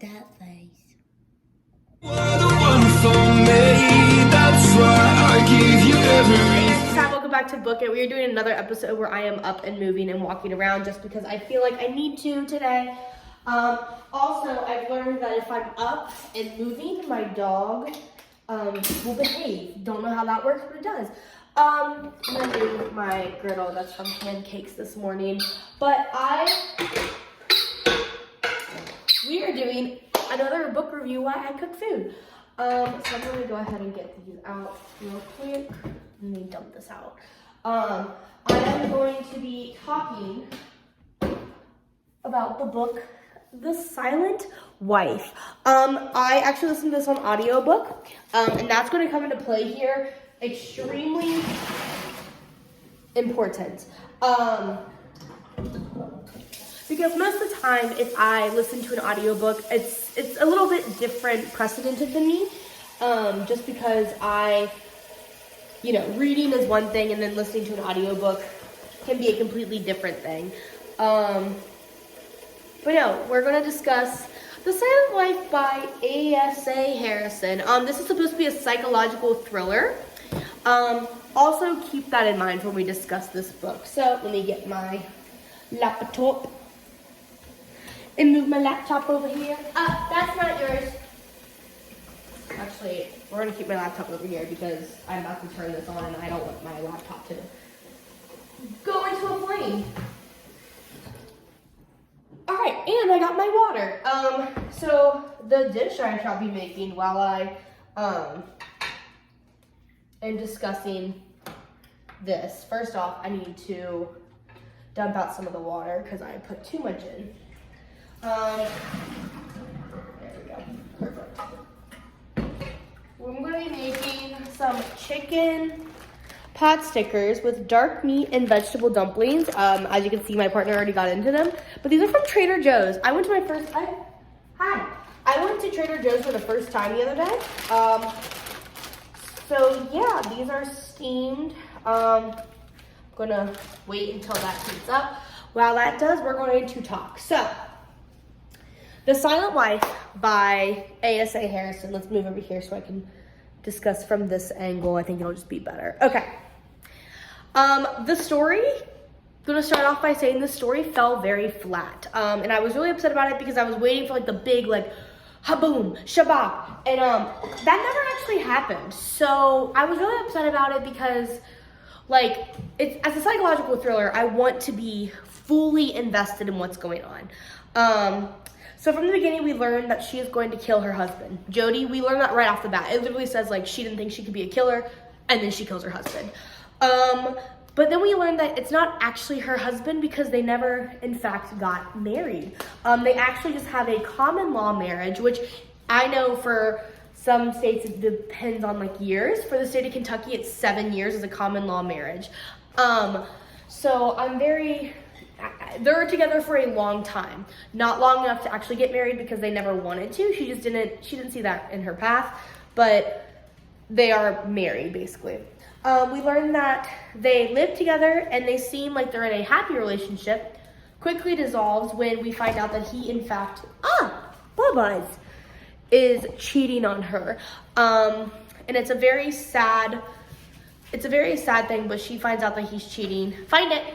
like that face. Welcome back to Book It. We are doing another episode where I am up and moving and walking around just because I feel like I need to today. Also, I've learned that if I'm up and moving, my dog will behave. Don't know how that works, but it does. I'm gonna do my griddle. That's from pancakes this morning. But we are doing another book review while I cook food. So I'm gonna go ahead and get these out real quick. Let me dump this out. I am going to be talking about the book The Silent Wife. I actually listened to this on audiobook, and that's going to come into play here. Extremely important. Because most of the time, if I listen to an audiobook, it's a little bit different precedented than me, just because reading is one thing, and then listening to an audiobook can be a completely different thing. But no, we're going to discuss The Silent Life by A.S.A Harrison. This is supposed to be a psychological thriller. Also keep that in mind when we discuss this book. So let me get my laptop and move my laptop over here. That's not yours. Actually, we're gonna keep my laptop over here because I'm about to turn this on and I don't want my laptop to go into a flame. All right, and I got my water. So the dish I shall be making while I am discussing this. First off, I need to dump out some of the water because I put too much in. There we go. Perfect. I'm going to be making some chicken pot stickers with dark meat and vegetable dumplings. As you can see, my partner already got into them. But these are from Trader Joe's. I went to Trader Joe's for the first time the other day. So yeah, these are steamed. I'm going to wait until that heats up. While that does, we're going to talk. So, The Silent Wife by A.S.A Harrison. Let's move over here so I can discuss from this angle. I think it'll just be better. Okay. The story, I'm going to start off by saying the story fell very flat. And I was really upset about it because I was waiting for like the big ha-boom, shabak. And that never actually happened. So I was really upset about it because it's as a psychological thriller, I want to be fully invested in what's going on. So from the beginning, we learned that she is going to kill her husband. Jody, we learned that right off the bat. It literally says she didn't think she could be a killer, and then she kills her husband. But then we learned that it's not actually her husband because they never, in fact, got married. They actually just have a common law marriage, which I know for some states it depends on years. For the state of Kentucky, it's 7 years as a common law marriage. So they were together for a long time. Not long enough to actually get married because they never wanted to. She didn't see that in her path, but they are married basically. We learned that they live together and they seem like they're in a happy relationship. Quickly dissolves when we find out that he, in fact, Bubba's, is cheating on her. And it's a very sad thing, but she finds out that he's cheating. Find it.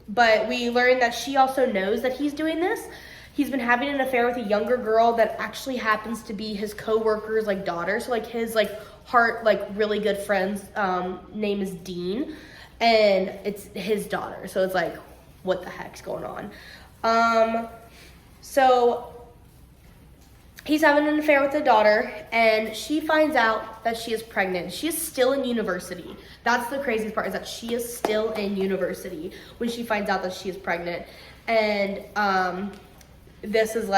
But we learned that she also knows that he's doing this. He's been having an affair with a younger girl that actually happens to be his co-worker's daughter. So his heart really good friend's name is Dean, and it's his daughter. So it's what the heck's going on? So he's having an affair with the daughter, and she finds out that she is pregnant. She is still in university. That's the craziest part, is that she is still in university when she finds out that she is pregnant. And this is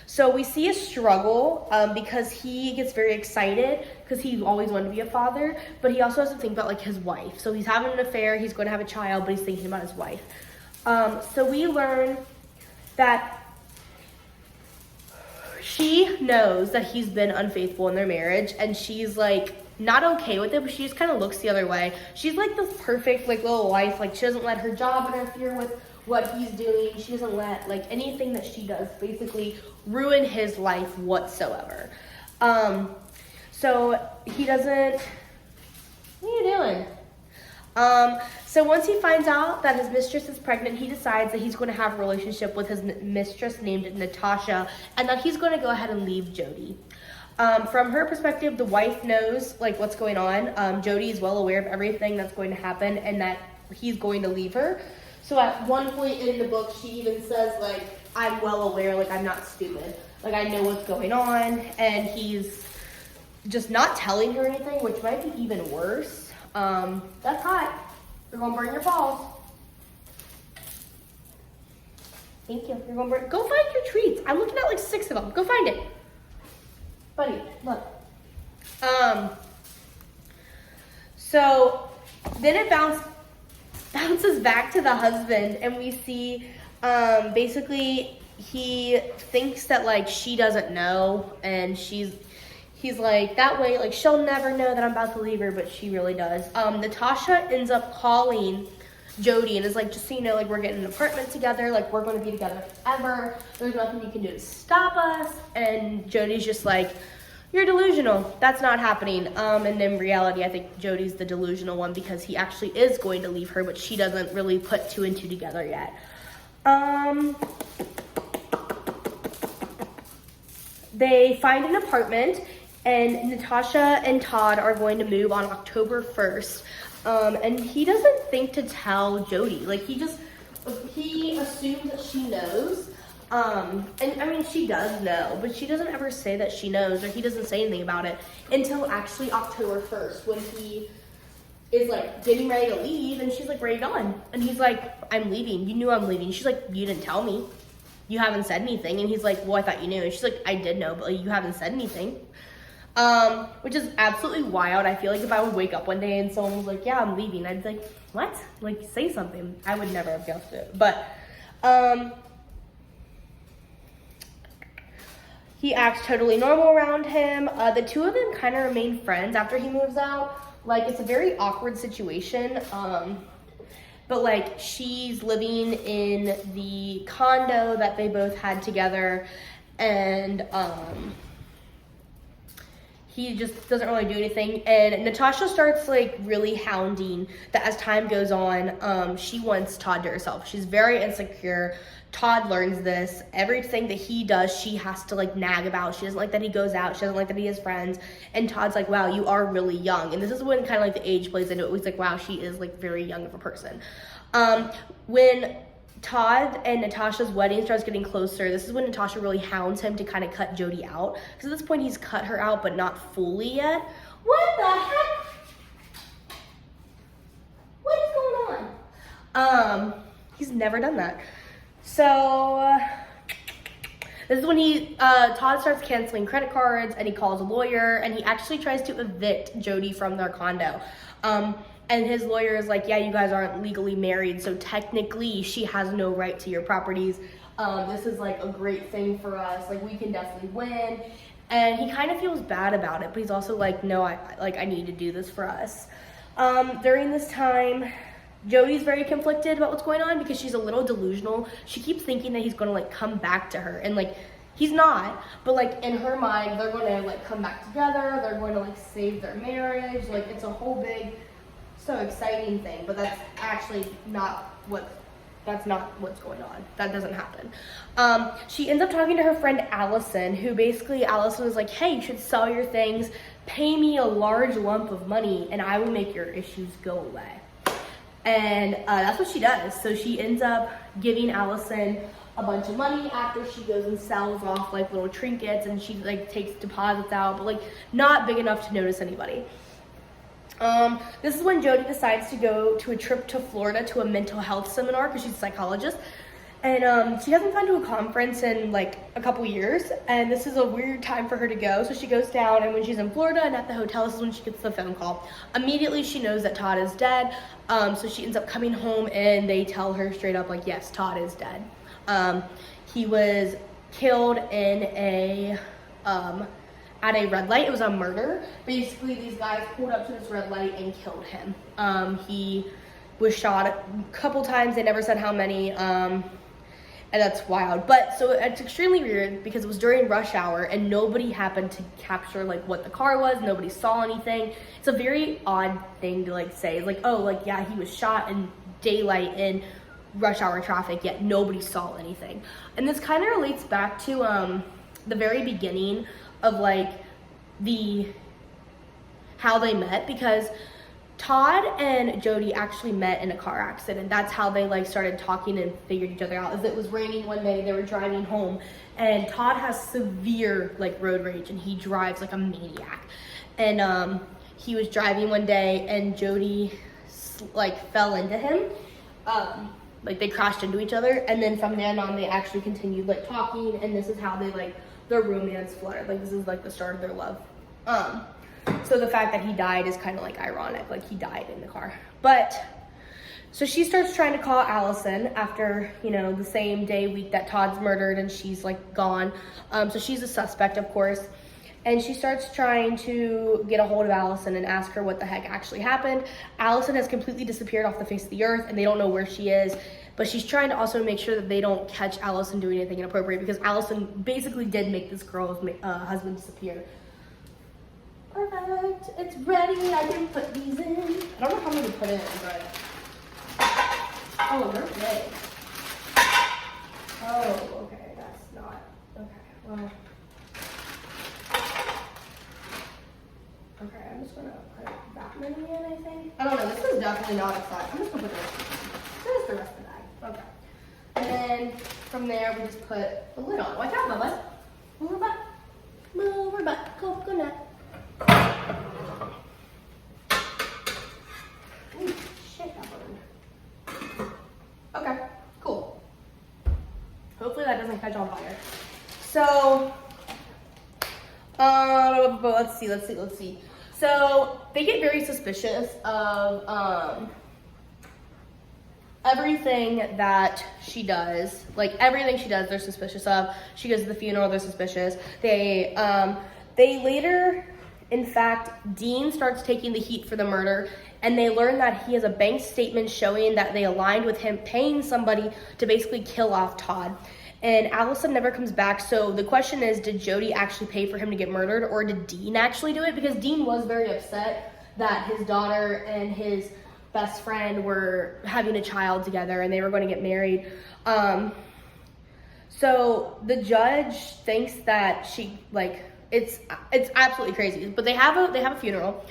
so we see a struggle because he gets very excited because he always wanted to be a father, but he also has to think about his wife. So he's having an affair, he's going to have a child, but he's thinking about his wife. So we learn that she knows that he's been unfaithful in their marriage, and she's not okay with it, but she just kind of looks the other way. She's the perfect little wife. She doesn't let her job interfere with what he's doing. She doesn't let like anything that she does basically ruin his life whatsoever. So he doesn't, what are you doing? So once he finds out that his mistress is pregnant, he decides that he's going to have a relationship with his mistress named Natasha, and that he's going to go ahead and leave Jody. From her perspective, the wife knows like what's going on. Jody is well aware of everything that's going to happen and that he's going to leave her. So at one point in the book, she even says like, I'm well aware, like I'm not stupid. Like I know what's going on, and he's just not telling her anything, which might be even worse. That's hot. You're gonna burn your balls. Thank you. You're gonna burn. Go find your treats. I'm looking at like 6 of them. Go find it. Buddy, look. So then it bounces back to the husband, and we see basically he thinks that like she doesn't know, and he's like, that way, like, she'll never know that I'm about to leave her, but she really does. Natasha ends up calling Jody and is like, just so you know, like, we're getting an apartment together, like, we're going to be together forever. There's nothing you can do to stop us. And Jody's just like, you're delusional. That's not happening. And in reality, I think Jody's the delusional one because he actually is going to leave her, but she doesn't really put 2 and 2 together yet. They find an apartment, and Natasha and Todd are going to move on October 1st. And he doesn't think to tell Jody. Like, he assumes that she knows. And I mean, she does know, but she doesn't ever say that she knows, or he doesn't say anything about it until actually October 1st, when he is like getting ready to leave, and she's like, where are you going? And he's like, I'm leaving. You knew I'm leaving. She's like, you didn't tell me. You haven't said anything. And he's like, well, I thought you knew. And she's like, I did know, but like, you haven't said anything. Which is absolutely wild. I feel like if I would wake up one day and someone was like, yeah, I'm leaving, I'd be like, what? Like, say something. I would never have guessed it. But, he acts totally normal around him. The 2 of them kind of remain friends after he moves out. Like, it's a very awkward situation. But like, she's living in the condo that they both had together, and he just doesn't really do anything. And Natasha starts like really hounding that as time goes on. She wants Todd to herself. She's very insecure. Todd learns this. Everything that he does, she has to like nag about. She doesn't like that he goes out. She doesn't like that he has friends. And Todd's like, wow, you are really young. And this is when kind of like the age plays into it. He's like, wow, she is like very young of a person. When Todd and Natasha's wedding starts getting closer, this is when Natasha really hounds him to kind of cut Jody out. Because at this point, he's cut her out, but not fully yet. What the heck? What is going on? He's never done that. So, this is when Todd starts canceling credit cards, and he calls a lawyer, and he actually tries to evict Jody from their condo. And his lawyer is like, yeah, you guys aren't legally married, so technically she has no right to your properties. This is like a great thing for us. Like, we can definitely win. And he kind of feels bad about it, but he's also like, no, I need to do this for us. During this time, Jody's very conflicted about what's going on because she's a little delusional. She keeps thinking that he's going to like come back to her, and like, he's not, but like in her mind, they're going to like come back together. They're going to like save their marriage. Like, it's a whole big, so exciting thing, but that's actually that's not what's going on. That doesn't happen. She ends up talking to her friend Allison, who basically, Allison was like, hey, you should sell your things, pay me a large lump of money, and I will make your issues go away. And that's what she does. So she ends up giving Allison a bunch of money after she goes and sells off like little trinkets, and she like takes deposits out, but like not big enough to notice anybody. This is when Jody decides to go to a trip to Florida to a mental health seminar because she's a psychologist. And she hasn't gone to a conference in like a couple years, and this is a weird time for her to go. So she goes down, and when she's in Florida and at the hotel, this is when she gets the phone call. Immediately she knows that Todd is dead. So she ends up coming home, and they tell her straight up like, yes, Todd is dead. He was killed in at a red light. It was a murder. Basically, these guys pulled up to this red light and killed him. He was shot a couple times. They never said how many, and that's wild. But so it's extremely weird because it was during rush hour and nobody happened to capture like what the car was. Nobody saw anything. It's a very odd thing to like say. It's like, oh, like, yeah, he was shot in daylight in rush hour traffic, yet nobody saw anything. And this kind of relates back to the very beginning of like how they met, because Todd and Jody actually met in a car accident. That's how they like started talking and figured each other out. As it was raining one day, they were driving home, and Todd has severe like road rage, and he drives like a maniac. And he was driving one day, and Jody like fell into him. Like they crashed into each other, and then from then on, they actually continued like talking, and this is how they like their romance fluttered. Like this is like the start of their love. So the fact that he died is kind of like ironic, like he died in the car. But so she starts trying to call Allison after, you know, the same week that Todd's murdered, and she's like gone. So she's a suspect, of course. And she starts trying to get a hold of Allison and ask her what the heck actually happened. Allison has completely disappeared off the face of the earth, and they don't know where she is. But she's trying to also make sure that they don't catch Allison doing anything inappropriate, because Allison basically did make this girl's husband disappear. Perfect, it's ready. I can put these in. I don't know how many to put in, but oh, they're big. Oh, okay, that's not okay. Well, okay, I'm just gonna put that many in. I think. I don't know. This is definitely not a size. I'm just gonna put the rest. There's the rest of the bag. Okay, and then from there we just put the lid on. Watch out, Bubba. Move her butt. Move her butt. Coconut. Ooh, shit, that burned. Okay, cool. Hopefully that doesn't catch on fire. So, let's see. So they get very suspicious of everything that she does. Like everything she does, they're suspicious of. She goes to the funeral, they're suspicious. They later. In fact, Dean starts taking the heat for the murder, and they learn that he has a bank statement showing that they aligned with him paying somebody to basically kill off Todd. And Allison never comes back, so the question is, did Jody actually pay for him to get murdered, or did Dean actually do it? Because Dean was very upset that his daughter and his best friend were having a child together, and they were going to get married. So the judge thinks that she, like, it's absolutely crazy, but they have a funeral,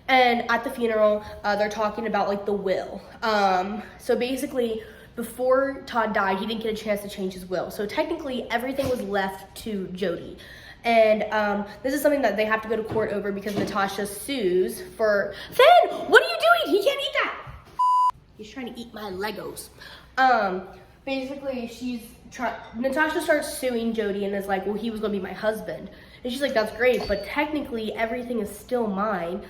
and at the funeral they're talking about like the will. So basically before Todd died, he didn't get a chance to change his will, so technically everything was left to Jody. And this is something that they have to go to court over, because Natasha sues for Finn. What are you doing? He can't eat that. He's trying to eat my Legos. Basically Natasha starts suing Jody and is like, well, he was gonna be my husband. And she's like, that's great, but technically everything is still mine.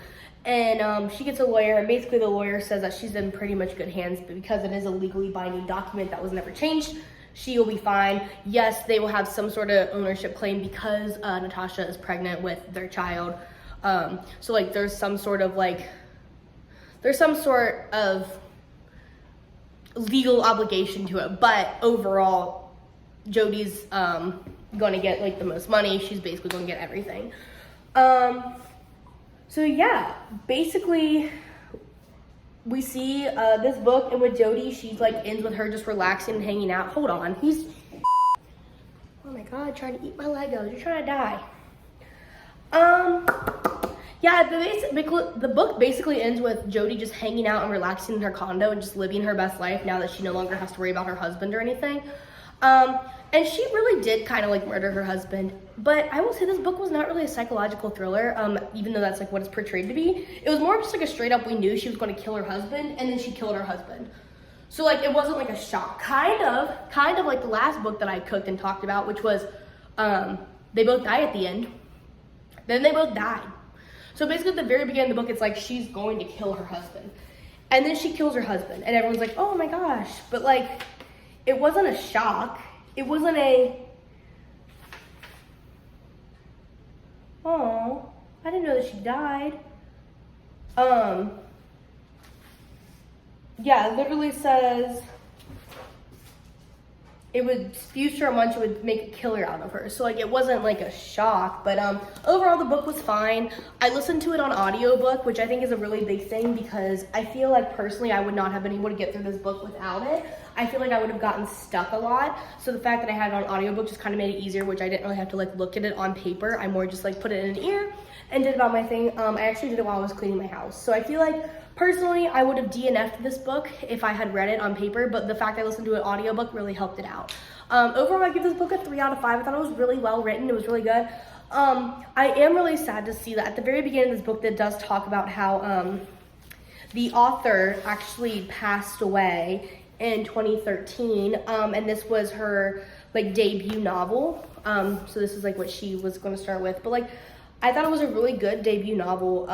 And she gets a lawyer, and basically the lawyer says that she's in pretty much good hands, but because it is a legally binding document that was never changed, she will be fine. Yes, they will have some sort of ownership claim because Natasha is pregnant with their child. So like there's some sort of legal obligation to it, but overall Jody's gonna get like the most money. She's basically gonna get everything. So yeah, basically we see this book, and with Jody, she's like ends with her just relaxing and hanging out. Hold on, he's, oh my god, trying to eat my Legos. You're trying to die. Yeah, the book basically ends with Jody just hanging out and relaxing in her condo and just living her best life now that she no longer has to worry about her husband or anything. And she really did kind of like murder her husband, but I will say this book was not really a psychological thriller, even though that's like what it's portrayed to be. It was more just like a straight up, we knew she was going to kill her husband, and then she killed her husband. So like it wasn't like a shock. Kind of like the last book that I cooked and talked about, which was they both die at the end. Then they both died. So basically at the very beginning of the book, it's like she's going to kill her husband, and then she kills her husband, and everyone's like, oh my gosh. But like, it wasn't a shock. It wasn't a, oh, I didn't know that she died. Yeah, it literally says it would future a munch, it would make a killer out of her. So like it wasn't like a shock, but overall the book was fine. I listened to it on audiobook, which I think is a really big thing because I feel like personally I would not have been able to get through this book without it. I feel like I would have gotten stuck a lot. So the fact that I had it on audiobook just kind of made it easier, which I didn't really have to like look at it on paper. I more just like put it in an ear and did about my thing. I actually did it while I was cleaning my house. So I feel like personally, I would have DNF'd this book if I had read it on paper, but the fact I listened to an audiobook really helped it out. Overall, I give this book a 3 out of 5. I thought it was really well written. It was really good. I am really sad to see that at the very beginning of this book that does talk about how the author actually passed away in 2013, and this was her like debut novel. So this is like what she was going to start with, but like I thought it was a really good debut novel.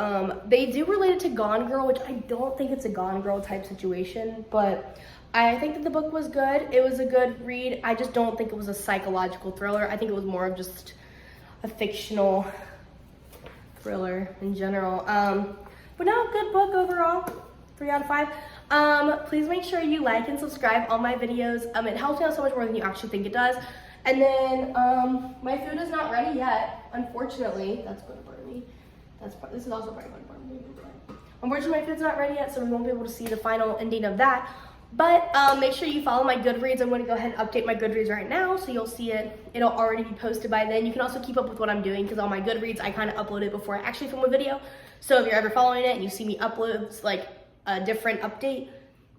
They do relate it to Gone Girl, which I don't think it's a Gone Girl type situation, but I think that the book was good. It was a good read. I just don't think it was a psychological thriller. I think it was more of just a fictional thriller in general. But no, good book overall. 3 out of 5. Please make sure you like and subscribe on my videos. It helps me out so much more than you actually think it does. And then my food is not ready yet, unfortunately. That's going to burn me. This is also probably going to burn me. Unfortunately, my food's not ready yet, so we won't be able to see the final ending of that. But make sure you follow my Goodreads. I'm going to go ahead and update my Goodreads right now, so you'll see it. It'll already be posted by then. You can also keep up with what I'm doing, because on my Goodreads, I kind of upload it before I actually film a video. So if you're ever following it and you see me upload like a different update,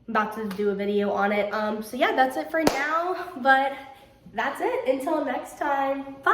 I'm about to do a video on it. So yeah, that's it for now. But that's it. Until next time. Bye.